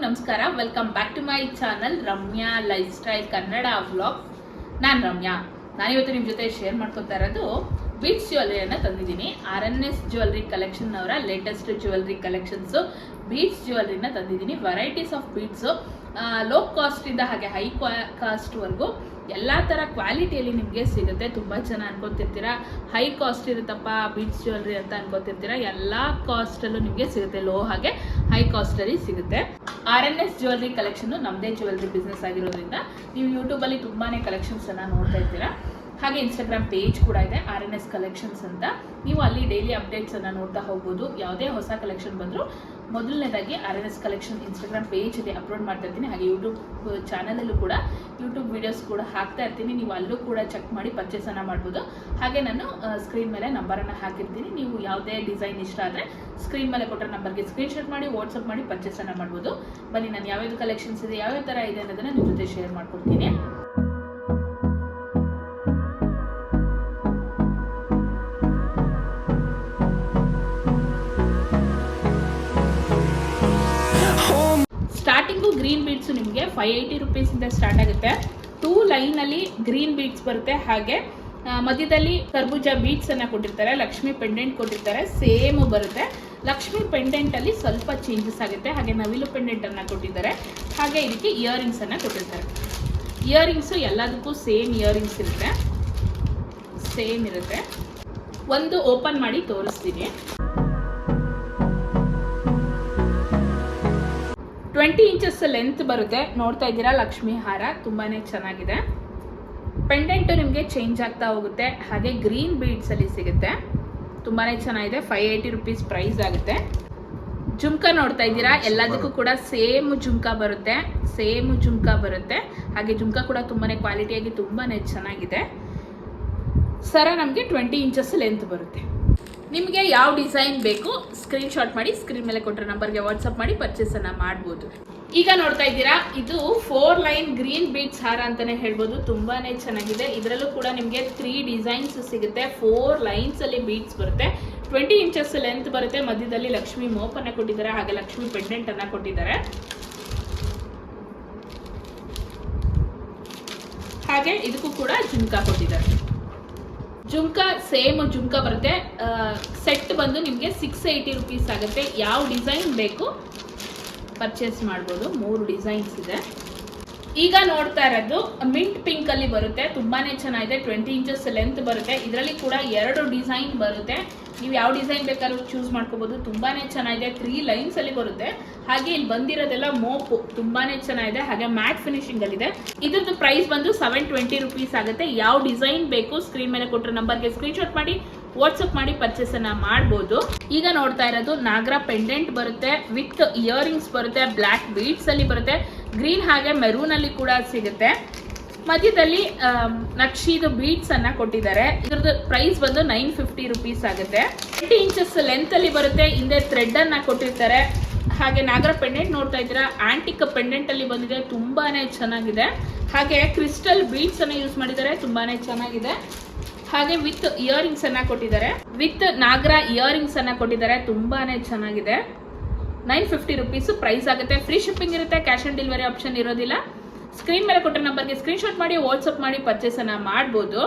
ನಮಸ್ಕಾರ. Welcome back to my channel Ramya lifestyle Kannada vlog. ನಾನು ರಮ್ಯಾ. ನಾನಿವತ್ತು ನಿಮ್ಮ ಜೊತೆ ಶೇರ್ ಮಾಡ್ಕೊತಾ ಇರೋದು ಬೀಟ್ಸ್ ಜ್ಯುವೆಲ್ಲರಿಯನ್ನು ತಂದಿದ್ದೀನಿ. RNS ಜ್ಯುವೆಲ್ಲರಿ ಕಲೆಕ್ಷನ್ ಅವರ ಲೇಟೆಸ್ಟ್ ಜ್ಯುವೆಲ್ಲರಿ ಕಲೆಕ್ಷನ್ಸು ಬೀಟ್ಸ್ ಜ್ಯುವೆಲ್ಲರಿನ ತಂದಿದ್ದೀನಿ. ವೆರೈಟೀಸ್ ಆಫ್ ಬೀಟ್ಸು ಲೋ ಕಾಸ್ಟಿಂದ ಹಾಗೆ ಹೈ ಕಾಸ್ಟ್ವರೆಗೂ ಎಲ್ಲ ಥರ ಕ್ವಾಲಿಟಿಯಲ್ಲಿ ನಿಮಗೆ ಸಿಗುತ್ತೆ. ತುಂಬ ಜನ ಅನ್ಕೊತಿರ್ತೀರ ಹೈ ಕಾಸ್ಟ್ ಇರುತ್ತಪ್ಪ ಬೀಟ್ಸ್ ಜ್ಯುವೆಲ್ಲರಿ ಅಂತ ಅನ್ಕೊತಿರ್ತೀರ. ಎಲ್ಲ ಕಾಸ್ಟಲ್ಲೂ ನಿಮಗೆ ಸಿಗುತ್ತೆ, ಲೋ ಹಾಗೆ ಹೈ ಕಾಸ್ಟಲ್ಲಿ ಸಿಗುತ್ತೆ. RNS ಜ್ಯುವೆಲ್ಲರಿ ಕಲೆಕ್ಷನ್ನು ನಮ್ಮದೇ ಜ್ಯುವೆಲ್ಲರಿ ಬಿಸ್ನೆಸ್ ಆಗಿರೋದ್ರಿಂದ ನೀವು ಯೂಟ್ಯೂಬಲ್ಲಿ ತುಂಬಾ ಕಲೆಕ್ಷನ್ಸನ್ನು ನೋಡ್ತಾ ಇರ್ತೀರಾ. ಹಾಗೆ ಇನ್ಸ್ಟಾಗ್ರಾಮ್ ಪೇಜ್ ಕೂಡ ಇದೆ RNS ಕಲೆಕ್ಷನ್ಸ್ ಅಂತ. ನೀವು ಅಲ್ಲಿ ಡೈಲಿ ಅಪ್ಡೇಟ್ಸನ್ನು ನೋಡ್ತಾ ಹೋಗ್ಬೋದು. ಯಾವುದೇ ಹೊಸ ಕಲೆಕ್ಷನ್ ಬಂದರೂ ಮೊದಲನೇದಾಗಿ RNS ಕಲೆಕ್ಷನ್ ಇನ್ಸ್ಟಾಗ್ರಾಮ್ ಪೇಜಲ್ಲಿ ಅಪ್ಲೋಡ್ ಮಾಡ್ತಾ ಇರ್ತೀನಿ. ಹಾಗೆ ಯೂಟ್ಯೂಬ್ ಚಾನಲಲ್ಲೂ ಕೂಡ ಯೂಟ್ಯೂಬ್ ವೀಡಿಯೋಸ್ ಕೂಡ ಹಾಕ್ತಾ ಇರ್ತೀನಿ. ನೀವು ಅಲ್ಲೂ ಕೂಡ ಚೆಕ್ ಮಾಡಿ ಪರ್ಚೇಸನ್ನು ಮಾಡ್ಬೋದು. ಹಾಗೆ ನಾನು ಸ್ಕ್ರೀನ್ ಮೇಲೆ ನಂಬರನ್ನು ಹಾಕಿರ್ತೀನಿ. ನೀವು ಯಾವುದೇ ಡಿಸೈನ್ ಇಷ್ಟ ಆದರೆ ಸ್ಕ್ರೀನ್ ಮೇಲೆ ಕೊಟ್ಟರೆ ನಂಬರ್ಗೆ ಸ್ಕ್ರೀನ್ಶಾಟ್ ಮಾಡಿ ವಾಟ್ಸಪ್ ಮಾಡಿ ಪರ್ಚೇಸನ್ನು ಮಾಡ್ಬೋದು. ಬನ್ನಿ, ನಾನು ಯಾವ್ಯಾವ ಕಲೆಕ್ಷನ್ಸ್ ಇದೆ, ಯಾವ್ಯಾವ ಥರ ಇದೆ ಅನ್ನೋದನ್ನು ನಿಮ್ಮ ಜೊತೆ ಶೇರ್ ಮಾಡ್ಕೊಡ್ತೀನಿ. ಸ್ಟಾರ್ಟಿಂಗು ಗ್ರೀನ್ ಬೀಡ್ಸು ನಿಮಗೆ 580 ರುಪೀಸಿಂದ ಸ್ಟಾರ್ಟ್ ಆಗುತ್ತೆ. 2 ಲೈನಲ್ಲಿ ಗ್ರೀನ್ ಬೀಡ್ಸ್ ಬರುತ್ತೆ. ಹಾಗೆ ಮಧ್ಯದಲ್ಲಿ ಕರ್ಬೂಜ ಬೀಡ್ಸನ್ನು ಕೊಟ್ಟಿರ್ತಾರೆ. ಲಕ್ಷ್ಮಿ ಪೆಂಡೆಂಟ್ ಕೊಟ್ಟಿರ್ತಾರೆ, ಸೇಮ್ ಬರುತ್ತೆ. ಲಕ್ಷ್ಮಿ ಪೆಂಡೆಂಟಲ್ಲಿ ಸ್ವಲ್ಪ ಚೇಂಜಸ್ ಆಗುತ್ತೆ. ಹಾಗೆ ನವಿಲು ಪೆಂಡೆಂಟನ್ನು ಕೊಟ್ಟಿದ್ದಾರೆ. ಹಾಗೆ ಇದಕ್ಕೆ ಇಯರಿಂಗ್ಸನ್ನು ಕೊಟ್ಟಿರ್ತಾರೆ. ಇಯರಿಂಗ್ಸು ಎಲ್ಲದಕ್ಕೂ ಸೇಮ್ ಇಯರಿಂಗ್ಸ್ ಇರುತ್ತೆ, ಸೇಮ್ ಇರುತ್ತೆ. ಒಂದು ಓಪನ್ ಮಾಡಿ ತೋರಿಸ್ತೀನಿ. 20 ಇಂಚಸ್ ಲೆಂತ್ ಬರುತ್ತೆ. ನೋಡ್ತಾ ಇದ್ದೀರಾ ಲಕ್ಷ್ಮಿ ಹಾರ ತುಂಬಾ ಚೆನ್ನಾಗಿದೆ. ಪೆಂಡೆಂಟು ನಿಮಗೆ ಚೇಂಜ್ ಆಗ್ತಾ ಹೋಗುತ್ತೆ. ಹಾಗೆ ಗ್ರೀನ್ ಬೀಡ್ಸಲ್ಲಿ ಸಿಗುತ್ತೆ, ತುಂಬಾ ಚೆನ್ನಾಗಿದೆ. 580 ರುಪೀಸ್ ಪ್ರೈಸ್ ಆಗುತ್ತೆ. ಜುಮ್ಕಾ ನೋಡ್ತಾ ಇದ್ದೀರಾ, ಎಲ್ಲದಕ್ಕೂ ಕೂಡ ಸೇಮ್ ಜುಮ್ಕಾ ಬರುತ್ತೆ, ಸೇಮ್ ಜುಮ್ಕಾ ಬರುತ್ತೆ. ಹಾಗೆ ಜುಮ್ಕಾ ಕೂಡ ತುಂಬಾ ಕ್ವಾಲಿಟಿಯಾಗಿ ತುಂಬಾ ಚೆನ್ನಾಗಿದೆ. ಸರ ನಮಗೆ 20 ಇಂಚಸ್ ಲೆಂತ್ ಬರುತ್ತೆ. ನಿಮಗೆ ಯಾವ ಡಿಸೈನ್ ಬೇಕು ಸ್ಕ್ರೀನ್ಶಾಟ್ ಮಾಡಿ ಸ್ಕ್ರೀನ್ ಮೇಲೆ ಕೊಟ್ಟರೆ ನಂಬರ್ಗೆ ವಾಟ್ಸಪ್ ಮಾಡಿ ಪರ್ಚೇಸನ್ನು ಮಾಡ್ಬೋದು. ಈಗ ನೋಡ್ತಾ ಇದ್ದೀರಾ, ಇದು 4 ಲೈನ್ ಗ್ರೀನ್ ಬೀಡ್ಸ್ ಹಾರ ಅಂತಲೇ ಹೇಳ್ಬೋದು. ತುಂಬಾ ಚೆನ್ನಾಗಿದೆ. ಇದರಲ್ಲೂ ಕೂಡ ನಿಮಗೆ 3 ಡಿಸೈನ್ಸ್ ಸಿಗುತ್ತೆ. 4 ಲೈನ್ಸಲ್ಲಿ ಬೀಡ್ಸ್ ಬರುತ್ತೆ. 20 ಇಂಚಸ್ ಲೆಂತ್ ಬರುತ್ತೆ. ಮಧ್ಯದಲ್ಲಿ ಲಕ್ಷ್ಮಿ ಮೋಪನ್ನು ಕೊಟ್ಟಿದ್ದಾರೆ, ಹಾಗೆ ಲಕ್ಷ್ಮಿ ಪೆಂಡೆಂಟನ್ನು ಕೊಟ್ಟಿದ್ದಾರೆ. ಹಾಗೆ ಇದಕ್ಕೂ ಕೂಡ ಜುಮ್ಕಾ ಕೊಟ್ಟಿದ್ದಾರೆ. ಜುಮ್ಕಾ ಸೇಮ್ ಜುಮ್ಕಾ ಬರುತ್ತೆ. ಸೆಟ್ ಬಂದು ನಿಮಗೆ 680 ರುಪೀಸ್ ಆಗುತ್ತೆ. ಯಾವ ಡಿಸೈನ್ ಬೇಕು ಪರ್ಚೇಸ್ ಮಾಡ್ಬೋದು. 3 ಡಿಸೈನ್ಸ್ ಇದೆ. ಈಗ ನೋಡ್ತಾ ಇರೋದು ಮಿಂಟ್ ಪಿಂಕ್ ಅಲ್ಲಿ ಬರುತ್ತೆ. ತುಂಬಾನೇ ಚೆನ್ನಾಗಿದೆ. 20 ಇಂಚಸ್ ಲೆಂತ್ ಬರುತ್ತೆ. ಇದರಲ್ಲಿ ಕೂಡ 2 ಡಿಸೈನ್ ಬರುತ್ತೆ. ನೀವು ಯಾವ ಡಿಸೈನ್ ಬೇಕಾದ್ರೂ ಚೂಸ್ ಮಾಡ್ಕೋಬಹುದು. ತುಂಬಾನೇ ಚೆನ್ನಾಗಿದೆ. 3 ಲೈನ್ಸ್ ಅಲ್ಲಿ ಬರುತ್ತೆ. ಹಾಗೆ ಇಲ್ಲಿ ಬಂದಿರೋದೆಲ್ಲ ಮೋಪು ತುಂಬಾನೇ ಚೆನ್ನಾಗಿದೆ. ಹಾಗೆ ಮ್ಯಾಟ್ ಫಿನಿಶಿಂಗ್ ಅಲ್ಲಿ ಇದೆ. ಇದ್ರದ್ದು ಪ್ರೈಸ್ ಬಂದು 720 ರುಪೀಸ್ ಆಗುತ್ತೆ. ಯಾವ ಡಿಸೈನ್ ಬೇಕು ಸ್ಕ್ರೀನ್ ಮೇಲೆ ಕೊಟ್ಟರೆ ನಂಬರ್ಗೆ ಸ್ಕ್ರೀನ್ಶಾಟ್ ಮಾಡಿ ವಾಟ್ಸಪ್ ಮಾಡಿ ಪರ್ಚೇಸನ್ನು ಮಾಡ್ಬೋದು. ಈಗ ನೋಡ್ತಾ ಇರೋದು ನಾಗರ ಪೆಂಡೆಂಟ್ ಬರುತ್ತೆ, ವಿತ್ ಇಯರಿಂಗ್ಸ್ ಬರುತ್ತೆ, ಬ್ಲ್ಯಾಕ್ ಬೀಡ್ಸ್ ಅಲ್ಲಿ ಬರುತ್ತೆ. ಗ್ರೀನ್ ಹಾಗೆ ಮೆರೂನ್ ಅಲ್ಲಿ ಕೂಡ ಸಿಗುತ್ತೆ. ಮಧ್ಯದಲ್ಲಿ ನಕ್ಷಿದು ಬೀಡ್ಸ್ ಅನ್ನ ಕೊಟ್ಟಿದ್ದಾರೆ. ಇದ್ರದ್ದು ಪ್ರೈಸ್ ಬಂದು 950 ರುಪೀಸ್ ಆಗುತ್ತೆ. 20 ಇಂಚಸ್ ಲೆಂತ್ ಅಲ್ಲಿ ಬರುತ್ತೆ. ಹಿಂದೆ ಥ್ರೆಡ್ ಅನ್ನ ಕೊಟ್ಟಿರ್ತಾರೆ. ಹಾಗೆ ನಾಗರ ಪೆಂಡೆಂಟ್ ನೋಡ್ತಾ ಇದ್ದೀರಾ, ಆಂಟಿಕ್ ಪೆಂಡೆಂಟ್ ಅಲ್ಲಿ ಬಂದಿದೆ, ತುಂಬಾನೇ ಚೆನ್ನಾಗಿದೆ. ಹಾಗೆ ಕ್ರಿಸ್ಟಲ್ ಬೀಡ್ಸ್ ಅನ್ನ ಯೂಸ್ ಮಾಡಿದ್ದಾರೆ, ತುಂಬಾನೇ ಚೆನ್ನಾಗಿದೆ. ಹಾಗೆ ವಿತ್ ಇಯರಿಂಗ್ಸ್ ಅನ್ನ ಕೊಟ್ಟಿದ್ದಾರೆ, ವಿತ್ ನಾಗರ ಇಯರಿಂಗ್ಸ್ ಅನ್ನ ಕೊಟ್ಟಿದ್ದಾರೆ, ತುಂಬಾನೇ ಚೆನ್ನಾಗಿದೆ. 950 ರುಪೀಸ್ ಪ್ರೈಸ್ ಆಗುತ್ತೆ. ಫ್ರೀ ಶಿಪ್ಪಿಂಗ್ ಇರುತ್ತೆ, ಕ್ಯಾಶ್ ಆನ್ ಡೆಲಿವರಿ ಆಪ್ಷನ್ ಇರೋದಿಲ್ಲ. ಸ್ಕ್ರೀನ್ ಮೇಲೆ ಕೊಟ್ಟ ನಂಬರ್ಗೆ ಸ್ಕ್ರೀನ್ಶಾಟ್ ಮಾಡಿ ವಾಟ್ಸಪ್ ಮಾಡಿ ಪರ್ಚೇಸನ್ನು ಮಾಡ್ಬೋದು.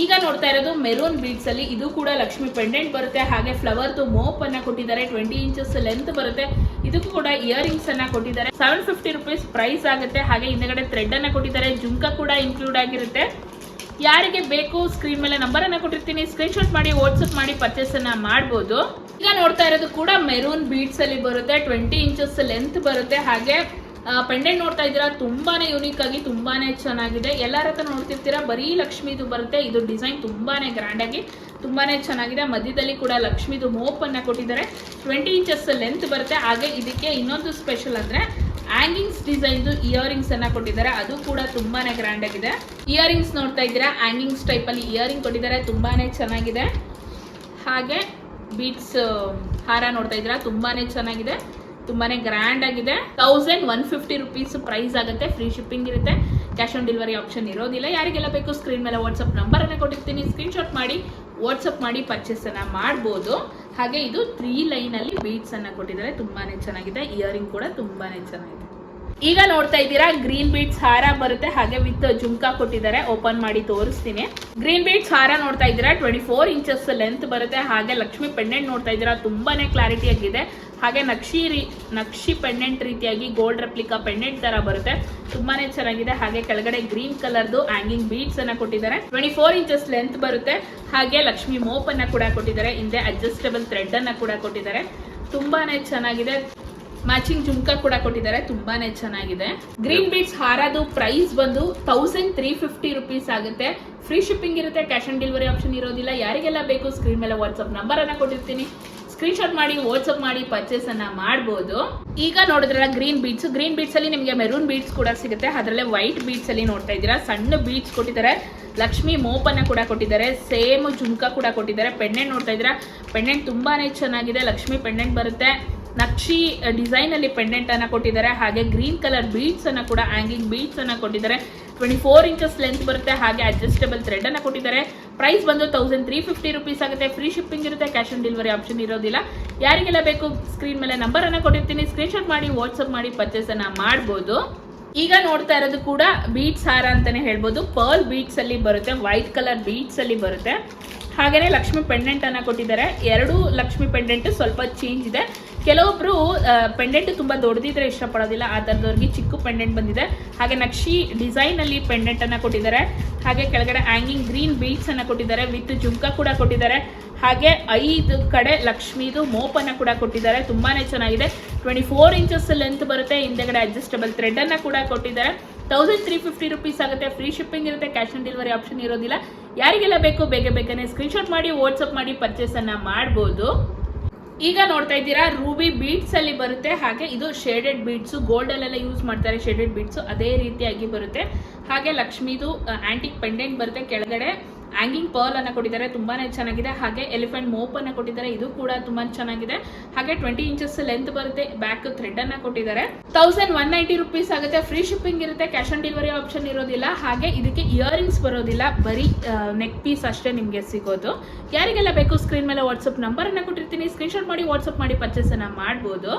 ಈಗ ನೋಡ್ತಾ ಇರೋದು ಮೆರೂನ್ ಬೀಡ್ಸ್ ಅಲ್ಲಿ. ಇದು ಕೂಡ ಲಕ್ಷ್ಮಿ ಪೆಂಡೆಂಟ್ ಬರುತ್ತೆ. ಹಾಗೆ ಫ್ಲವರ್ದು ಮೋಪ್ ಅನ್ನ ಕೊಟ್ಟಿದ್ದಾರೆ. 20 ಇಂಚಸ್ ಲೆಂತ್ ಬರುತ್ತೆ. ಇದಕ್ಕೂ ಕೂಡ ಇಯರಿಂಗ್ಸ್ ಅನ್ನ ಕೊಟ್ಟಿದ್ದಾರೆ. 750 ರುಪೀಸ್ ಪ್ರೈಸ್ ಆಗುತ್ತೆ. ಹಾಗೆ ಹಿಂದೆಗಡೆ ಥ್ರೆಡ್ ಅನ್ನ ಕೊಟ್ಟಿದ್ದಾರೆ. ಜುಮ್ಕಾ ಕೂಡ ಇನ್ಕ್ಲೂಡ್ ಆಗಿರುತ್ತೆ. ಯಾರಿಗೆ ಬೇಕು ಸ್ಕ್ರೀನ್ ಮೇಲೆ ನಂಬರ್ ಅನ್ನ ಕೊಟ್ಟಿರ್ತೀನಿ, ಸ್ಕ್ರೀನ್ಶಾಟ್ ಮಾಡಿ ವಾಟ್ಸಪ್ ಮಾಡಿ ಪರ್ಚೇಸನ್ನು ಮಾಡ್ಬೋದು. ಈಗ ನೋಡ್ತಾ ಇರೋದು ಕೂಡ ಮೆರೂನ್ ಬೀಡ್ಸ್ ಅಲ್ಲಿ ಬರುತ್ತೆ. 20 ಇಂಚಸ್ ಲೆಂತ್ ಬರುತ್ತೆ. ಹಾಗೆ ಪೆಂಡೆಂಟ್ ನೋಡ್ತಾ ಇದ್ದೀರಾ, ತುಂಬಾನೇ ಯೂನಿಕ್ ಆಗಿ ತುಂಬಾನೇ ಚೆನ್ನಾಗಿದೆ. ಎಲ್ಲರ ಹತ್ರ ನೋಡ್ತಿರ್ತೀರಾ ಬರೀ ಲಕ್ಷ್ಮಿದು ಬರುತ್ತೆ. ಇದು ಡಿಸೈನ್ ತುಂಬಾನೇ ಗ್ರ್ಯಾಂಡ್ ಆಗಿ ತುಂಬಾನೇ ಚೆನ್ನಾಗಿದೆ. ಮಧ್ಯದಲ್ಲಿ ಕೂಡ ಲಕ್ಷ್ಮಿದು ಮೋಪ್ ಅನ್ನ ಕೊಟ್ಟಿದ್ದಾರೆ. 20 ಇಂಚಸ್ ಲೆಂತ್ ಬರುತ್ತೆ. ಹಾಗೆ ಇದಕ್ಕೆ ಇನ್ನೊಂದು ಸ್ಪೆಷಲ್ ಅಂದ್ರೆ ಹ್ಯಾಂಗಿಂಗ್ಸ್ ಡಿಸೈನ್ದು ಇಯರಿಂಗ್ಸ್ ಅನ್ನ ಕೊಟ್ಟಿದ್ದಾರೆ. ಅದು ಕೂಡ ತುಂಬಾನೇ ಗ್ರ್ಯಾಂಡ್ ಆಗಿದೆ. ಇಯರಿಂಗ್ಸ್ ನೋಡ್ತಾ ಇದ್ದೀರಾ, ಹ್ಯಾಂಗಿಂಗ್ಸ್ ಟೈಪ್ ಅಲ್ಲಿ ಇಯರಿಂಗ್ ಕೊಟ್ಟಿದ್ದಾರೆ, ತುಂಬಾನೇ ಚೆನ್ನಾಗಿದೆ. ಹಾಗೆ ಬೀಡ್ಸ್ ಹಾರ ನೋಡ್ತಾ ಇದ್ದೀರಾ, ತುಂಬಾನೇ ಚೆನ್ನಾಗಿದೆ, ತುಂಬಾನೇ ಗ್ರ್ಯಾಂಡ್ ಆಗಿದೆ. 1150 ರುಪೀಸ್ ಪ್ರೈಸ್ ಆಗುತ್ತೆ. ಫ್ರೀ ಶಿಪ್ಪಿಂಗ್ ಇರುತ್ತೆ, ಕ್ಯಾಶ್ ಆನ್ ಡೆಲಿವರಿ ಆಪ್ಷನ್ ಇರೋದಿಲ್ಲ. ಯಾರಿಗೆಲ್ಲ ಬೇಕು ಸ್ಕ್ರೀನ್ ಮೇಲೆ ವಾಟ್ಸಪ್ ನಂಬರ್ ಅನ್ನ ಕೊಟ್ಟಿರ್ತೀನಿ, ಸ್ಕ್ರೀನ್ಶಾಟ್ ಮಾಡಿ ವಾಟ್ಸಪ್ ಮಾಡಿ ಪರ್ಚೇಸನ್ನು ಮಾಡ್ಬೋದು. ಹಾಗೆ ಇದು 3 ಲೈನಲ್ಲಿ ಬೀಡ್ಸ್ ಅನ್ನು ಕೊಟ್ಟಿದ್ದಾರೆ, ತುಂಬಾನೇ ಚೆನ್ನಾಗಿದೆ. ಇಯರಿಂಗ್ ಕೂಡ ತುಂಬಾನೇ ಚೆನ್ನಾಗಿದೆ. ಈಗ ನೋಡ್ತಾ ಇದ್ದೀರಾ ಗ್ರೀನ್ ಬೀಡ್ಸ್ ಹಾರ ಬರುತ್ತೆ, ಹಾಗೆ ವಿತ್ ಜುಮ್ಕಾ ಕೊಟ್ಟಿದ್ದಾರೆ. ಓಪನ್ ಮಾಡಿ ತೋರಿಸ್ತೀನಿ. ಗ್ರೀನ್ ಬೀಡ್ಸ್ ಹಾರ ನೋಡ್ತಾ ಇದ್ದೀರಾ, 24 ಇಂಚಸ್ ಲೆಂತ್ ಬರುತ್ತೆ. ಹಾಗೆ ಲಕ್ಷ್ಮಿ ಪೆಂಡೆಂಟ್ ನೋಡ್ತಾ ಇದ್ದೀರಾ, ತುಂಬಾನೇ ಕ್ಲಾರಿಟಿ ಆಗಿದೆ. ಹಾಗೆ ನಕ್ಷಿ ಪೆಂಡೆಂಟ್ ರೀತಿಯಾಗಿ ಗೋಲ್ಡ್ ರೆಪ್ಲಿಕಾ ಪೆಂಡೆಂಟ್ ತರ ಬರುತ್ತೆ, ತುಂಬಾನೇ ಚೆನ್ನಾಗಿದೆ. ಹಾಗೆ ಕೆಳಗಡೆ ಗ್ರೀನ್ ಕಲರ್ದು ಹ್ಯಾಂಗಿಂಗ್ ಬೀಡ್ಸ್ ಅನ್ನ ಕೊಟ್ಟಿದ್ದಾರೆ. 24 ಇಂಚಸ್ ಲೆಂತ್ ಬರುತ್ತೆ. ಹಾಗೆ ಲಕ್ಷ್ಮಿ ಮೋಪ್ ಅನ್ನ ಕೂಡ ಕೊಟ್ಟಿದ್ದಾರೆ. ಹಿಂದೆ ಅಡ್ಜಸ್ಟಬಲ್ ಥ್ರೆಡ್ ಅನ್ನ ಕೂಡ ಕೊಟ್ಟಿದ್ದಾರೆ, ತುಂಬಾನೇ ಚೆನ್ನಾಗಿದೆ. ಮ್ಯಾಚಿಂಗ್ ಜುಮ್ಕಾ ಕೂಡ ಕೊಟ್ಟಿದ್ದಾರೆ, ತುಂಬಾನೇ ಚೆನ್ನಾಗಿದೆ. ಗ್ರೀನ್ ಬೀಡ್ಸ್ ಹಾರದು ಪ್ರೈಸ್ ಬಂದು 1350 ರುಪೀಸ್ ಆಗುತ್ತೆ. ಫ್ರೀ ಶಿಪ್ಪಿಂಗ್ ಇರುತ್ತೆ, ಕ್ಯಾಶ್ ಆನ್ ಡೆಲಿವರಿ ಆಪ್ಷನ್ ಇರೋದಿಲ್ಲ. ಯಾರಿಗೆಲ್ಲ ಬೇಕು ಸ್ಕ್ರೀನ್ ಮೇಲೆ ವಾಟ್ಸ್ಆಪ್ ನಂಬರ್ ಅನ್ನ ಕೊಟ್ಟಿರ್ತೀನಿ, ಸ್ಕ್ರೀನ್ ಶಾಟ್ ಮಾಡಿ ವಾಟ್ಸ್ಆಪ್ ಮಾಡಿ ಪರ್ಚೇಸ್ ಅನ್ನ ಮಾಡಬಹುದು. ಈಗ ನೋಡಿದ್ರಲ್ಲ ಗ್ರೀನ್ ಬೀಡ್ಸ್ ಅಲ್ಲಿ ನಿಮಗೆ ಮೆರೂನ್ ಬೀಡ್ಸ್ ಕೂಡ ಸಿಗುತ್ತೆ. ಅದರಲ್ಲೇ ವೈಟ್ ಬೀಡ್ಸ್ ಅಲ್ಲಿ ನೋಡ್ತಾ ಇದ್ದೀರಾ, ಸಣ್ಣ ಬೀಡ್ಸ್ ಕೊಟ್ಟಿದ್ದಾರೆ. ಲಕ್ಷ್ಮಿ ಮೋಪ್ ಅನ್ನ ಕೂಡ ಕೊಟ್ಟಿದ್ದಾರೆ, ಸೇಮ್ ಜುಮ್ಕಾ ಕೂಡ ಕೊಟ್ಟಿದ್ದಾರೆ. ಪೆಂಡೆಂಟ್ ನೋಡ್ತಾ ಇದ್ದೀರಾ, ಪೆಂಡೆಂಟ್ ತುಂಬಾನೇ ಚೆನ್ನಾಗಿದೆ. ಲಕ್ಷ್ಮಿ ಪೆಂಡೆಂಟ್ ಬರುತ್ತೆ, ನಕ್ಷಿ ಡಿಸೈನ್ ಅಲ್ಲಿ ಪೆಂಡೆಂಟ್ ಅನ್ನ ಕೊಟ್ಟಿದ್ದಾರೆ. ಹಾಗೆ ಗ್ರೀನ್ ಕಲರ್ ಬೀಡ್ಸ್ ಅನ್ನ ಕೂಡ ಹ್ಯಾಂಗಿಂಗ್ ಬೀಡ್ಸ್ ಅನ್ನ ಕೊಟ್ಟಿದ್ದಾರೆ. 24 ಇಂಚಸ್ ಲೆಂತ್ ಬರುತ್ತೆ. ಹಾಗೆ ಅಡ್ಜಸ್ಟಬಲ್ ಥ್ರೆಡ್ ಅನ್ನ ಕೊಟ್ಟಿದ್ದಾರೆ. ಪ್ರೈಸ್ ಬಂದು 1350 ರುಪೀಸ್ ಆಗುತ್ತೆ. ಫ್ರೀ ಶಿಪ್ಪಿಂಗ್ ಇರುತ್ತೆ, ಕ್ಯಾಶ್ ಆನ್ ಡೆಲಿವರಿ ಆಪ್ಷನ್ ಇರೋದಿಲ್ಲ. ಯಾರಿಗೆಲ್ಲ ಬೇಕು ಸ್ಕ್ರೀನ್ ಮೇಲೆ ನಂಬರ್ ಅನ್ನ ಕೊಟ್ಟಿರ್ತೀನಿ, ಸ್ಕ್ರೀನ್ ಶಾಟ್ ಮಾಡಿ ವಾಟ್ಸ್ಆಪ್ ಮಾಡಿ ಪರ್ಚೇಸ್ ಅನ್ನ ಮಾಡಬಹುದು. ಈಗ ನೋಡ್ತಾ ಇರೋದು ಕೂಡ ಬೀಡ್ಸ್ ಹಾರ ಅಂತಾನೆ ಹೇಳ್ಬೋದು. ಪರ್ಲ್ ಬೀಡ್ಸ್ ಅಲ್ಲಿ ಬರುತ್ತೆ, ವೈಟ್ ಕಲರ್ ಬೀಡ್ಸ್ ಅಲ್ಲಿ ಬರುತ್ತೆ. ಹಾಗೇನೆ ಲಕ್ಷ್ಮಿ ಪೆಂಡೆಂಟ್ ಅನ್ನ ಕೊಟ್ಟಿದ್ದಾರೆ. 2 ಲಕ್ಷ್ಮಿ ಪೆಂಡೆಂಟ್ ಸ್ವಲ್ಪ ಚೇಂಜ್ ಇದೆ. ಕೆಲವೊಬ್ರು ಪೆಂಡೆಂಟ್ ತುಂಬಾ ದೊಡ್ಡದಿದ್ರೆ ಇಷ್ಟಪಡೋದಿಲ್ಲ, ಆ ತರದವ್ರಿಗೆ ಚಿಕ್ಕ ಪೆಂಡೆಂಟ್ ಬಂದಿದೆ. ಹಾಗೆ ನಕ್ಷಿ ಡಿಸೈನ್ ಅಲ್ಲಿ ಪೆಂಡೆಂಟ್ ಅನ್ನ ಕೊಟ್ಟಿದ್ದಾರೆ. ಹಾಗೆ ಕೆಳಗಡೆ ಹ್ಯಾಂಗಿಂಗ್ ಗ್ರೀನ್ ಬೀಡ್ಸ್ ಅನ್ನ ಕೊಟ್ಟಿದ್ದಾರೆ, ವಿತ್ ಜುಮ್ಕಾ ಕೂಡ ಕೊಟ್ಟಿದ್ದಾರೆ. ಹಾಗೆ 5 ಕಡೆ ಲಕ್ಷ್ಮಿದು ಮೋಪ್ ಅನ್ನ ಕೂಡ ಕೊಟ್ಟಿದ್ದಾರೆ, ತುಂಬಾನೇ ಚೆನ್ನಾಗಿದೆ. 24 ಇಂಚಸ್ ಲೆಂತ್ ಬರುತ್ತೆ. ಹಿಂದೆಗಡೆ ಅಡ್ಜಸ್ಟಬಲ್ ಥ್ರೆಡ್ ಅನ್ನ ಕೂಡ ಕೊಟ್ಟಿದ್ದಾರೆ. 1350 ರುಪೀಸ್ ಆಗುತ್ತೆ. ಫ್ರೀ ಶಿಪ್ಪಿಂಗ್ ಇರುತ್ತೆ, ಕ್ಯಾಶ್ ಆನ್ ಡೆಲಿವರಿ ಆಪ್ಷನ್ ಇರೋದಿಲ್ಲ. ಯಾರಿಗೆಲ್ಲ ಬೇಕು ಬೇಗನೆ ಸ್ಕ್ರೀನ್ಶಾಟ್ ಮಾಡಿ ವಾಟ್ಸ್ಆಪ್ ಮಾಡಿ ಪರ್ಚೇಸ್ ಅನ್ನ ಮಾಡಬಹುದು. ಈಗ ನೋಡ್ತಾ ಇದ್ದೀರಾ ರೂಬಿ ಬೀಡ್ಸ್ ಅಲ್ಲಿ ಬರುತ್ತೆ. ಹಾಗೆ ಇದು ಶೇಡೆಡ್ ಬೀಡ್ಸ್, ಗೋಲ್ಡ್ ಅಲ್ಲೆಲ್ಲ ಯೂಸ್ ಮಾಡ್ತಾರೆ ಶೇಡೆಡ್ ಬೀಡ್ಸ್, ಅದೇ ರೀತಿಯಾಗಿ ಬರುತ್ತೆ. ಹಾಗೆ ಲಕ್ಷ್ಮಿದು ಆಂಟಿಕ್ ಪೆಂಡೆಂಟ್ ಬರುತ್ತೆ. ಕೆಳಗಡೆ ಹ್ಯಾಂಗಿಂಗ್ ಪರ್ಲ್ ಅನ್ನ ಕೊಟ್ಟಿದ್ದಾರೆ, ತುಂಬಾನೇ ಚೆನ್ನಾಗಿದೆ. ಹಾಗೆ ಎಲಿಫೆಂಟ್ ಮೋಪ್ ಅನ್ನ ಕೊಟ್ಟಿದ್ದಾರೆ, ಇದು ಕೂಡ ತುಂಬಾ ಚೆನ್ನಾಗಿದೆ. ಹಾಗೆ 20 ಇಂಚಸ್ ಲೆಂತ್ ಬರುತ್ತೆ. ಬ್ಯಾಕ್ ಥ್ರೆಡ್ ಅನ್ನ ಕೊಟ್ಟಿದ್ದಾರೆ. 1190 ರುಪೀಸ್ ಆಗುತ್ತೆ. ಫ್ರೀ ಶಿಪ್ಪಿಂಗ್ ಇರುತ್ತೆ, ಕ್ಯಾಶ್ ಆನ್ ಡೆಲಿವರಿ ಆಪ್ಷನ್ ಇರೋದಿಲ್ಲ. ಹಾಗೆ ಇದಕ್ಕೆ ಇಯರಿಂಗ್ಸ್ ಬರೋದಿಲ್ಲ, ಬರೀ ನೆಕ್ ಪೀಸ್ ಅಷ್ಟೇ ನಿಮಗೆ ಸಿಗೋದು. ಯಾರಿಗೆಲ್ಲ ಬೇಕು ಸ್ಕ್ರೀನ್ ಮೇಲೆ ವಾಟ್ಸ್ಆಪ್ ನಂಬರ್ ಅನ್ನ ಕೊಟ್ಟಿರ್ತೀನಿ, ಸ್ಕ್ರೀನ್ ಶಾಟ್ ಮಾಡಿ ವಾಟ್ಸ್ಆಪ್ ಮಾಡಿ ಪರ್ಚೇಸ್ ಅನ್ನ ಮಾಡಬಹುದು.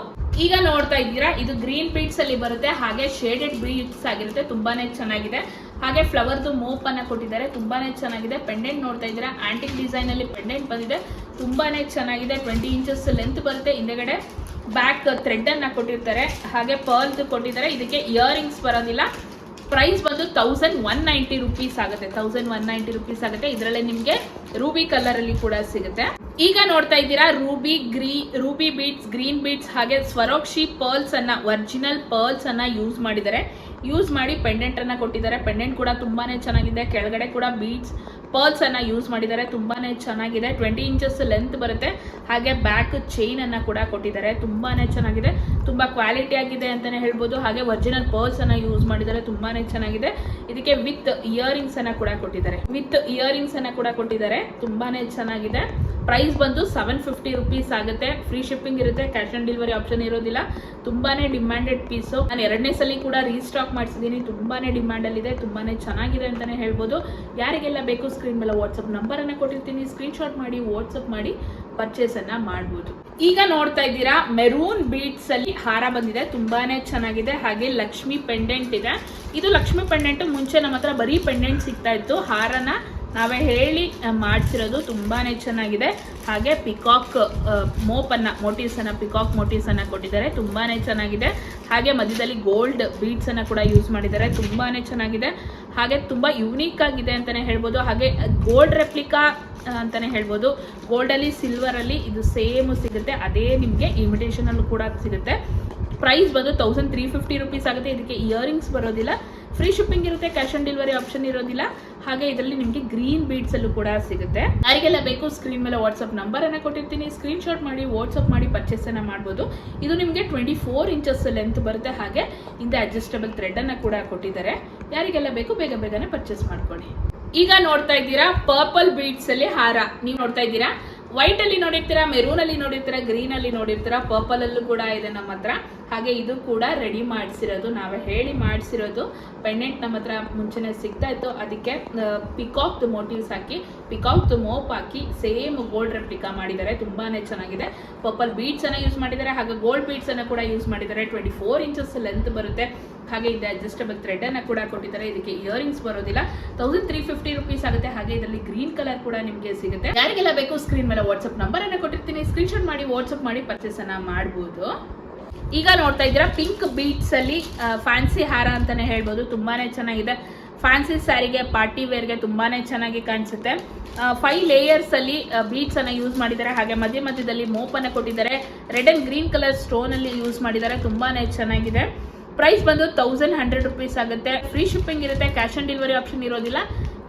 ಈಗ ನೋಡ್ತಾ ಇದ್ದೀರಾ ಇದು ಗ್ರೀನ್ ಬೀಡ್ಸ್ ಅಲ್ಲಿ ಬರುತ್ತೆ. ಹಾಗೆ ಶೇಡೆಡ್ ಬೀಡ್ಸ್ ಆಗಿರುತ್ತೆ, ತುಂಬಾನೇ ಚೆನ್ನಾಗಿದೆ. ಹಾಗೆ ಫ್ಲವರ್ದು ಮೋಪ್ ಅನ್ನ ಕೊಟ್ಟಿದ್ದಾರೆ, ತುಂಬಾನೇ ಚೆನ್ನಾಗಿದೆ. ಪೆಂಡೆಂಟ್ ನೋಡ್ತಾ ಇದ್ದೀರಾ, ಆಂಟಿಕ್ ಡಿಸೈನ್ ಅಲ್ಲಿ ಪೆಂಡೆಂಟ್ ಬಂದಿದೆ, ತುಂಬಾನೇ ಚೆನ್ನಾಗಿದೆ. 20 ಇಂಚಸ್ ಲೆಂತ್ ಬರುತ್ತೆ. ಹಿಂದೆಗಡೆ ಬ್ಯಾಕ್ ಥ್ರೆಡ್ ಅನ್ನ ಕೊಟ್ಟಿರ್ತಾರೆ. ಹಾಗೆ ಪರ್ಲ್ ಕೊಟ್ಟಿದ್ದಾರೆ. ಇದಕ್ಕೆ ಇಯರಿಂಗ್ಸ್ ಬರೋದಿಲ್ಲ. ಪ್ರೈಸ್ ಬಂದು 1190 ರುಪೀಸ್ ಆಗುತ್ತೆ. 1190 ರುಪೀಸ್ ಆಗುತ್ತೆ. ಇದರಲ್ಲೇ ನಿಮಗೆ ರೂಬಿ ಕಲರ್ ಅಲ್ಲಿ ಕೂಡ ಸಿಗುತ್ತೆ. ಈಗ ನೋಡ್ತಾ ಇದ್ದೀರಾ ರೂಬಿ ಬೀಡ್ಸ್, ಗ್ರೀನ್ ಬೀಡ್ಸ್, ಹಾಗೆ ಸ್ವರೋಕ್ಷಿ ಪರ್ಲ್ಸ್ ಅನ್ನ, ಒರಿಜಿನಲ್ ಪರ್ಲ್ಸ್ ಅನ್ನ ಯೂಸ್ ಮಾಡಿ ಪೆಂಡೆಂಟ್ ಅನ್ನ ಕೊಟ್ಟಿದ್ದಾರೆ. ಪೆಂಡೆಂಟ್ ಕೂಡ ತುಂಬಾನೇ ಚೆನ್ನಾಗಿದೆ. ಕೆಳಗಡೆ ಕೂಡ ಬೀಡ್ಸ್ ಪರ್ಲ್ಸ್ ಅನ್ನ ಯೂಸ್ ಮಾಡಿದ್ದಾರೆ, ತುಂಬಾನೇ ಚೆನ್ನಾಗಿದೆ. 20 ಇಂಚಸ್ ಲೆಂತ್ ಬರುತ್ತೆ. ಹಾಗೆ ಬ್ಯಾಕ್ ಚೈನ್ ಅನ್ನ ಕೂಡ ಕೊಟ್ಟಿದ್ದಾರೆ, ತುಂಬಾನೇ ಚೆನ್ನಾಗಿದೆ. ತುಂಬಾ ಕ್ವಾಲಿಟಿ ಆಗಿದೆ ಅಂತಾನೆ ಹೇಳ್ಬೋದು. ಹಾಗೆ ಒರಿಜಿನಲ್ ಪರ್ಲ್ಸ್ ಅನ್ನ ಯೂಸ್ ಮಾಡಿದ್ದಾರೆ, ತುಂಬಾನೇ ಚೆನ್ನಾಗಿದೆ. ಇದಕ್ಕೆ ವಿತ್ ಇಯರಿಂಗ್ಸ್ ಅನ್ನ ಕೂಡ ಕೊಟ್ಟಿದ್ದಾರೆ, ತುಂಬಾನೇ ಚೆನ್ನಾಗಿದೆ. ಪ್ರೈಸ್ ಬಂದು 750 ರುಪೀಸ್ ಆಗುತ್ತೆ. ಫ್ರೀ ಶಿಪ್ಪಿಂಗ್ ಇರುತ್ತೆ, ಕ್ಯಾಶ್ ಆನ್ ಡೆಲಿವರಿ ಆಪ್ಷನ್ ಇರೋದಿಲ್ಲ. ತುಂಬಾನೇ ಡಿಮ್ಯಾಂಡೆಡ್ ಪೀಸು. ನಾನು 2ನೇ ಸಲ ಕೂಡ ರೀಸ್ಟಾಕ್ ಮಾಡಿಸಿದ್ದೀನಿ, ತುಂಬಾನೇ ಡಿಮ್ಯಾಂಡ್ ಅಲ್ಲಿ ಇದೆ, ತುಂಬಾನೇ ಚೆನ್ನಾಗಿದೆ ಅಂತಾನೆ ಹೇಳ್ಬೋದು. ಯಾರಿಗೆಲ್ಲ ಬೇಕು ಸ್ಕ್ರೀನ್ ಮೇಲೆ ವಾಟ್ಸ್ಆಪ್ ನಂಬರ್ ಅನ್ನ ಕೊಟ್ಟಿರ್ತೀನಿ, ಸ್ಕ್ರೀನ್ ಶಾಟ್ ಮಾಡಿ ವಾಟ್ಸ್ಆಪ್ ಮಾಡಿ ಪರ್ಚೇಸ್ ಅನ್ನ ಮಾಡಬಹುದು. ಈಗ ನೋಡ್ತಾ ಇದ್ದೀರಾ ಮೆರೂನ್ ಬೀಡ್ಸ್ ಅಲ್ಲಿ ಹಾರ ಬಂದಿದೆ, ತುಂಬಾನೇ ಚೆನ್ನಾಗಿದೆ. ಹಾಗೆ ಲಕ್ಷ್ಮಿ ಪೆಂಡೆಂಟ್ ಇದೆ. ಇದು ಲಕ್ಷ್ಮಿ ಪೆಂಡೆಂಟ್ ಮುಂಚೆ ನಮ್ಮ ಹತ್ರ ಬರೀ ಪೆಂಡೆಂಟ್ ಸಿಗ್ತಾ ಇತ್ತು, ಹಾರನ ನಾವೇ ಹೇಳಿ ಮಾಡಿಸಿರೋದು, ತುಂಬಾನೇ ಚೆನ್ನಾಗಿದೆ. ಹಾಗೆ ಪಿಕಾಕ್ ಪಿಕಾಕ್ ಮೋಟಿವ್ಸ್ ಅನ್ನ ಕೊಟ್ಟಿದ್ದಾರೆ, ತುಂಬಾನೇ ಚೆನ್ನಾಗಿದೆ. ಹಾಗೆ ಮಧ್ಯದಲ್ಲಿ ಗೋಲ್ಡ್ ಬೀಡ್ಸ್ ಅನ್ನ ಕೂಡ ಯೂಸ್ ಮಾಡಿದ್ದಾರೆ, ತುಂಬಾನೇ ಚೆನ್ನಾಗಿದೆ. ಹಾಗೆ ತುಂಬಾ ಯೂನಿಕ್ ಆಗಿದೆ ಅಂತಾನೆ ಹೇಳ್ಬೋದು. ಹಾಗೆ ಗೋಲ್ಡ್ ರೆಪ್ಲಿಕಾ ಅಂತಾನೆ ಹೇಳ್ಬೋದು. ಗೋಲ್ಡ್ ಅಲ್ಲಿ ಸಿಲ್ವರ್ ಅಲ್ಲಿ ಇದು ಸೇಮ್ ಸಿಗುತ್ತೆ, ಅದೇ ನಿಮಗೆ ಇಮಿಟೇಷನ್ ಅಲ್ಲೂ ಕೂಡ ಸಿಗುತ್ತೆ. ಪ್ರೈಸ್ ಬಂದು 1350 ರುಪೀಸ್ ಆಗುತ್ತೆ. ಇದಕ್ಕೆ ಇಯರಿಂಗ್ಸ್ ಬರೋದಿಲ್ಲ. ಫ್ರೀ ಶಿಪ್ಪಿಂಗ್ ಇರುತ್ತೆ, ಕ್ಯಾಶ್ ಆನ್ ಡೆಲಿವರಿ ಆಪ್ಷನ್ ಇರೋದಿಲ್ಲ. ಹಾಗೆ ಇದರಲ್ಲಿ ನಿಮಗೆ ಗ್ರೀನ್ ಬೀಡ್ಸ್ ಅಲ್ಲೂ ಕೂಡ ಸಿಗುತ್ತೆ. ಯಾರಿಗೆಲ್ಲ ಬೇಕು ಸ್ಕ್ರೀನ್ ಮೇಲೆ ವಾಟ್ಸ್ಆಪ್ ನಂಬರ್ ಅನ್ನ ಕೊಟ್ಟಿರ್ತೀನಿ, ಸ್ಕ್ರೀನ್ ಶಾಟ್ ಮಾಡಿ ವಾಟ್ಸ್ಆಪ್ ಮಾಡಿ ಪರ್ಚೇಸ್ ಅನ್ನ ಮಾಡಬಹುದು. ಇದು ನಿಮಗೆ 24 ಇಂಚಸ್ ಲೆಂತ್ ಬರುತ್ತೆ. ಹಾಗೆ ಹಿಂದೆ ಅಡ್ಜಸ್ಟಬಲ್ ಥ್ರೆಡ್ ಅನ್ನ ಕೂಡ ಕೊಟ್ಟಿದ್ದಾರೆ. ಯಾರಿಗೆಲ್ಲ ಬೇಕು ಬೇಗನೆ ಪರ್ಚೇಸ್ ಮಾಡ್ಕೊಳ್ಳಿ. ಈಗ ನೋಡ್ತಾ ಇದ್ದೀರಾ ಪರ್ಪಲ್ ಬೀಡ್ಸ್ ಅಲ್ಲಿ ಹಾರ. ನೀವು ನೋಡ್ತಾ ಇದ್ದೀರಾ ವೈಟ್ ಅಲ್ಲಿ ನೋಡಿರ್ತೀರಾ, ಮೆರೂನ್ ಅಲ್ಲಿ ನೋಡಿರ್ತೀರಾ, ಗ್ರೀನ್ ಅಲ್ಲಿ ನೋಡಿರ್ತೀರಾ, ಪರ್ಪಲ್ ಅಲ್ಲೂ ಕೂಡ ಇದೆ ನಮ್ಮ ಹತ್ರ. ಹಾಗೆ ಇದು ಕೂಡ ರೆಡಿ ಮಾಡಿಸಿರೋದು, ನಾವೇ ಹೇಳಿ ಮಾಡಿಸಿರೋದು. ಪೆಂಡೆಂಟ್ ನಮ್ಮ ಹತ್ರ ಮುಂಚೆನೆ ಸಿಗ್ತಾ ಇತ್ತು, ಅದಕ್ಕೆ ಪಿಕಾಕ್ ಮೋಟಿವ್ಸ್ ಹಾಕಿ, ಪಿಕಾಕ್ ಮೋಪ್ ಹಾಕಿ ಸೇಮ್ ಗೋಲ್ಡ್ ರೆಪ್ಲಿಕಾ ಮಾಡಿದ್ದಾರೆ. ತುಂಬಾನೇ ಚೆನ್ನಾಗಿದೆ. ಪರ್ಪಲ್ ಬೀಡ್ಸ್ ಅನ್ನ ಯೂಸ್ ಮಾಡಿದ್ದಾರೆ, ಹಾಗೆ ಗೋಲ್ಡ್ ಬೀಡ್ಸ್ ಅನ್ನ ಕೂಡ ಯೂಸ್ ಮಾಡಿದ್ದಾರೆ. 24 ಇಂಚಸ್ ಲೆಂತ್ ಬರುತ್ತೆ. ಹಾಗೆ ಇದು ಅಡ್ಜಸ್ಟಬಲ್ ಥ್ರೆಡ್ ಅನ್ನ ಕೂಡ ಕೊಟ್ಟಿದ್ದಾರೆ. ಇದಕ್ಕೆ ಇಯರಿಂಗ್ಸ್ ಬರೋದಿಲ್ಲ. 1350 ರುಪೀಸ್ ಆಗುತ್ತೆ. ಹಾಗೆ ಇದರಲ್ಲಿ ಗ್ರೀನ್ ಕಲರ್ ಕೂಡ ನಿಮಗೆ ಸಿಗುತ್ತೆ. ಯಾರಿಗೆಲ್ಲ ಬೇಕು ಸ್ಕ್ರೀನ್ ಮೇಲೆ ವಾಟ್ಸ್ಆಪ್ ನಂಬರ್ ಅನ್ನ ಕೊಟ್ಟಿರ್ತೀನಿ, ಸ್ಕ್ರೀನ್ಶಾಟ್ ಮಾಡಿ ವಾಟ್ಸ್ಆಪ್ ಮಾಡಿ ಪರ್ಚೇಸ್ ಅನ್ನ ಮಾಡಬಹುದು. ಈಗ ನೋಡ್ತಾ ಇದ್ದೀರಾ ಪಿಂಕ್ ಬೀಡ್ಸ್ ಅಲ್ಲಿ ಫ್ಯಾನ್ಸಿ ಹಾರ ಅಂತಾನೆ ಹೇಳ್ಬೋದು. ತುಂಬಾನೇ ಚೆನ್ನಾಗಿದೆ. ಫ್ಯಾನ್ಸಿ ಸ್ಯಾರಿಗೆ, ಪಾರ್ಟಿ ವೇರ್ಗೆ ತುಂಬಾನೇ ಚೆನ್ನಾಗಿ ಕಾಣಿಸುತ್ತೆ. 5 ಲೇಯರ್ಸ್ ಅಲ್ಲಿ ಬೀಡ್ಸ್ ಅನ್ನ ಯೂಸ್ ಮಾಡಿದ್ದಾರೆ. ಹಾಗೆ ಮಧ್ಯದಲ್ಲಿ ಮೋಪ್ ಅನ್ನ ಕೊಟ್ಟಿದ್ದಾರೆ. Red and green colour stone ಅಲ್ಲಿ ಯೂಸ್ ಮಾಡಿದ್ದಾರೆ. ತುಂಬಾನೇ ಚೆನ್ನಾಗಿದೆ. ಪ್ರೈಸ್ ಬಂದು 1100 ರುಪೀಸ್ ಆಗುತ್ತೆ. ಫ್ರೀ ಶಿಪ್ಪಿಂಗ್ ಇರುತ್ತೆ. ಕ್ಯಾಶ್ ಆನ್ ಡೆಲಿವರಿ ಆಪ್ಷನ್ ಇರೋದಿಲ್ಲ.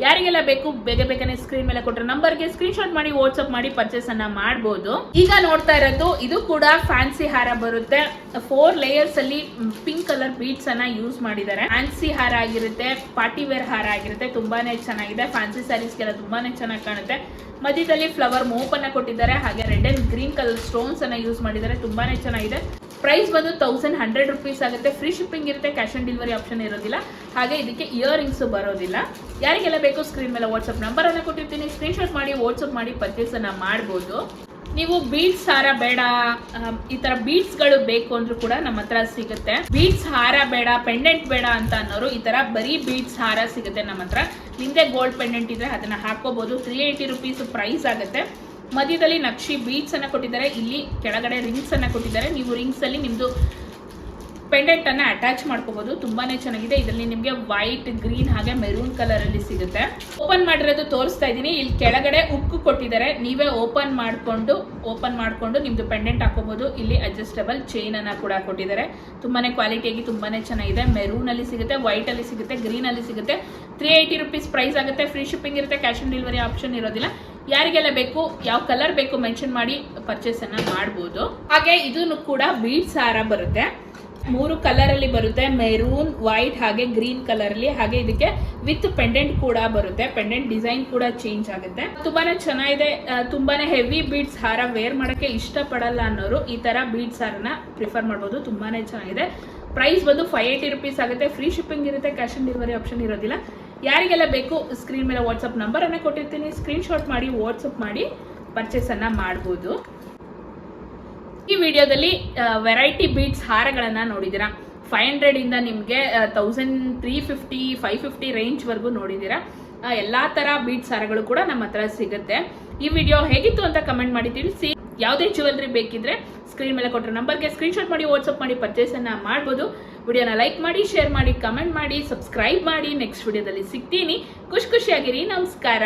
ಯಾರಿಗೆಲ್ಲ ಬೇಕು ಬೇಗನೆ ಸ್ಕ್ರೀನ್ ಮೇಲೆ ಕೊಟ್ಟರೆ ನಂಬರ್ಗೆ ಸ್ಕ್ರೀನ್ಶಾಟ್ ಮಾಡಿ ವಾಟ್ಸ್ಆಪ್ ಮಾಡಿ ಪರ್ಚೇಸ್ ಅನ್ನ ಮಾಡಬಹುದು. ಈಗ ನೋಡ್ತಾ ಇರೋದು ಇದು ಕೂಡ ಫ್ಯಾನ್ಸಿ ಹಾರ ಬರುತ್ತೆ. 4 ಲೇಯರ್ಸ್ ಅಲ್ಲಿ ಪಿಂಕ್ ಕಲರ್ ಬೀಡ್ಸ್ ಅನ್ನ ಯೂಸ್ ಮಾಡಿದ್ದಾರೆ. ಫ್ಯಾನ್ಸಿ ಹಾರ ಆಗಿರುತ್ತೆ, ಪಾರ್ಟಿ ವೇರ್ ಹಾರ ಆಗಿರುತ್ತೆ. ತುಂಬಾನೇ ಚೆನ್ನಾಗಿದೆ. ಫ್ಯಾನ್ಸಿ ಸ್ಯಾರೀಸ್ಗೆಲ್ಲ ತುಂಬಾನೇ ಚೆನ್ನಾಗಿ ಕಾಣುತ್ತೆ. ಮಧ್ಯದಲ್ಲಿ ಫ್ಲವರ್ ಮೋಪ್ ಅನ್ನ ಕೊಟ್ಟಿದ್ದಾರೆ. ಹಾಗೆ red and green colour stones ಅನ್ನ ಯೂಸ್ ಮಾಡಿದ್ದಾರೆ. ತುಂಬಾನೇ ಚೆನ್ನಾಗಿದೆ. ಪ್ರೈಸ್ ಬಂದು 1100 ರುಪೀಸ್ ಆಗುತ್ತೆ. ಫ್ರೀ ಶಿಪ್ಪಿಂಗ್ ಇರುತ್ತೆ. ಕ್ಯಾಶ್ ಆನ್ ಡೆಲಿವರಿ ಆಪ್ಷನ್ ಇರೋದಿಲ್ಲ. ಹಾಗೆ ಇದಕ್ಕೆ ಇಯರಿಂಗ್ಸ್ ಬರೋದಿಲ್ಲ. ಯಾರಿಗೆಲ್ಲ ಬೇಕು ಸ್ಕ್ರೀನ್ ಮೇಲೆ ವಾಟ್ಸ್ಆಪ್ ನಂಬರ್ ಅನ್ನ ಕೊಟ್ಟಿರ್ತೀನಿ, ಸ್ಕ್ರೀನ್ಶಾಟ್ ಮಾಡಿ ವಾಟ್ಸ್ಆಪ್ ಮಾಡಿ ಪರ್ಚೇಸ್ ಅನ್ನ ಮಾಡಬಹುದು. ನೀವು ಬೀಡ್ಸ್ ಹಾರ ಬೇಡ, ಈ ತರ ಬೀಡ್ಸ್ ಗಳು ಬೇಕು ಅಂದ್ರೂ ಕೂಡ ನಮ್ಮ ಹತ್ರ ಸಿಗುತ್ತೆ. ಬೀಡ್ಸ್ ಹಾರ ಬೇಡ, ಪೆಂಡೆಂಟ್ ಬೇಡ ಅಂತ ಅನ್ನೋರು ಈ ತರ ಬರೀ ಬೀಡ್ಸ್ ಹಾರ ಸಿಗುತ್ತೆ ನಮ್ಮ ಹತ್ರ. ನಿಮ್ದೆ ಗೋಲ್ಡ್ ಪೆಂಡೆಂಟ್ ಇದ್ರೆ ಅದನ್ನ ಹಾಕೋಬಹುದು. 380 ರುಪೀಸ್ ಪ್ರೈಸ್ ಆಗುತ್ತೆ. ಮಧ್ಯದಲ್ಲಿ ನಕ್ಷಿ ಬೀಡ್ಸ್ ಅನ್ನ ಕೊಟ್ಟಿದ್ದಾರೆ. ಇಲ್ಲಿ ಕೆಳಗಡೆ ರಿಂಗ್ಸ್ ಅನ್ನ ಕೊಟ್ಟಿದ್ದಾರೆ. ನೀವು ರಿಂಗ್ಸ್ ಅಲ್ಲಿ ನಿಮ್ದು ಪೆಂಡೆಂಟ್ ಅನ್ನ ಅಟ್ಯಾಚ್ ಮಾಡ್ಕೋಬಹುದು. ತುಂಬಾನೇ ಚೆನ್ನಾಗಿದೆ. ಇದರಲ್ಲಿ ನಿಮಗೆ ವೈಟ್, ಗ್ರೀನ್ ಹಾಗೆ ಮೆರೂನ್ ಕಲರ್ ಅಲ್ಲಿ ಸಿಗುತ್ತೆ. ಓಪನ್ ಮಾಡಿರೋದು ತೋರಿಸ್ತಾ ಇದ್ದೀನಿ. ಇಲ್ಲಿ ಕೆಳಗಡೆ ಉಕ್ಕು ಕೊಟ್ಟಿದ್ದಾರೆ. ನೀವೇ ಓಪನ್ ಮಾಡ್ಕೊಂಡು ನಿಮ್ದು ಪೆಂಡೆಂಟ್ ಹಾಕೋಬಹುದು. ಇಲ್ಲಿ ಅಡ್ಜಸ್ಟಬಲ್ ಚೈನ್ ಅನ್ನ ಕೂಡ ಕೊಟ್ಟಿದ್ದಾರೆ. ತುಂಬಾನೇ ಕ್ವಾಲಿಟಿಯಾಗಿ ತುಂಬಾನೇ ಚೆನ್ನಾಗಿದೆ. ಮೆರೂನ್ ಅಲ್ಲಿ ಸಿಗುತ್ತೆ, ವೈಟ್ ಅಲ್ಲಿ ಸಿಗುತ್ತೆ, ಗ್ರೀನ್ ಅಲ್ಲಿ ಸಿಗುತ್ತೆ. 380 ರುಪೀಸ್ ಪ್ರೈಸ್ ಆಗುತ್ತೆ. ಫ್ರೀ ಶಿಪ್ಪಿಂಗ್ ಇರುತ್ತೆ. ಕ್ಯಾಶ್ ಆನ್ ಡೆಲಿವರಿ ಆಪ್ಷನ್ ಇರೋದಿಲ್ಲ. ಯಾರಿಗೆಲ್ಲ ಬೇಕು, ಯಾವ ಕಲರ್ ಬೇಕು ಮೆನ್ಷನ್ ಮಾಡಿ ಪರ್ಚೇಸ್ ಅನ್ನ ಮಾಡಬಹುದು. ಹಾಗೆ ಇದನ್ನು ಕೂಡ ಬೀಡ್ಸ್ ಹಾರ ಬರುತ್ತೆ. 3 ಕಲರ್ ಅಲ್ಲಿ ಬರುತ್ತೆ. ಮೆರೂನ್, ವೈಟ್ ಹಾಗೆ ಗ್ರೀನ್ ಕಲರ್ ಅಲ್ಲಿ. ಹಾಗೆ ಇದಕ್ಕೆ ವಿತ್ ಪೆಂಡೆಂಟ್ ಕೂಡ ಬರುತ್ತೆ. ಪೆಂಡೆಂಟ್ ಡಿಸೈನ್ ಕೂಡ ಚೇಂಜ್ ಆಗುತ್ತೆ. ತುಂಬಾನೇ ಚೆನ್ನಾಗಿದೆ. ತುಂಬಾನೇ ಹೆವಿ ಬೀಡ್ಸ್ ಹಾರ ವೇರ್ ಮಾಡಕ್ಕೆ ಇಷ್ಟಪಡಲ್ಲ ಅನ್ನೋರು ಈ ತರ ಬೀಡ್ಸ್ ಹಾರನ ಪ್ರಿಫರ್ ಮಾಡಬಹುದು. ತುಂಬಾನೇ ಚೆನ್ನಾಗಿದೆ. ಪ್ರೈಸ್ ಬಂದು 580 ರುಪೀಸ್ ಆಗುತ್ತೆ. ಫ್ರೀ ಶಿಪ್ಪಿಂಗ್ ಇರುತ್ತೆ. ಕ್ಯಾಶ್ ಆನ್ ಡೆಲಿವರಿ ಆಪ್ಷನ್ ಇರೋದಿಲ್ಲ. ಯಾರಿಗೆಲ್ಲ ಬೇಕು ಸ್ಕ್ರೀನ್ ಮೇಲೆ ವಾಟ್ಸ್ಆಪ್ ನಂಬರ್ ಅನ್ನ ಕೊಟ್ಟಿರ್ತೀನಿ, ಸ್ಕ್ರೀನ್ಶಾಟ್ ಮಾಡಿ ವಾಟ್ಸ್ಆಪ್ ಮಾಡಿ ಪರ್ಚೇಸ್ ಅನ್ನ ಮಾಡಬಹುದು. ಈ ವಿಡಿಯೋದಲ್ಲಿ ವೆರೈಟಿ ಬೀಡ್ಸ್ ಹಾರಗಳನ್ನ ನೋಡಿದ್ದೀರಾ. 500 ಇಂದ ನಿಮಗೆ 1350, 550 ರೇಂಜ್ ವರೆಗೂ ನೋಡಿದ್ದೀರಾ. ಎಲ್ಲಾ ತರ ಬೀಡ್ಸ್ ಹಾರಗಳು ಕೂಡ ನಮ್ಮ ಹತ್ರ ಸಿಗುತ್ತೆ. ಈ ವಿಡಿಯೋ ಹೇಗಿತ್ತು ಅಂತ ಕಮೆಂಟ್ ಮಾಡಿ ತಿಳಿಸಿ. ಯಾವುದೇ ಜ್ಯುವೆಲ್ರಿ ಬೇಕಿದ್ರೆ ಸ್ಕ್ರೀನ್ ಮೇಲೆ ಕೊಟ್ಟರೆ ನಂಬರ್ಗೆ ಸ್ಕ್ರೀನ್ಶಾಟ್ ಮಾಡಿ ವಾಟ್ಸ್ಆಪ್ ಮಾಡಿ ಪರ್ಚೇಸ್ ಅನ್ನ ಮಾಡಬಹುದು. ವಿಡಿಯೋನ ಲೈಕ್ ಮಾಡಿ, ಶೇರ್ ಮಾಡಿ, ಕಮೆಂಟ್ ಮಾಡಿ, ಸಬ್ಸ್ಕ್ರೈಬ್ ಮಾಡಿ. ನೆಕ್ಸ್ಟ್ ವಿಡಿಯೋದಲ್ಲಿ ಸಿಗ್ತೀನಿ. ಖುಷಿಯಾಗಿರಿ. ನಮಸ್ಕಾರ.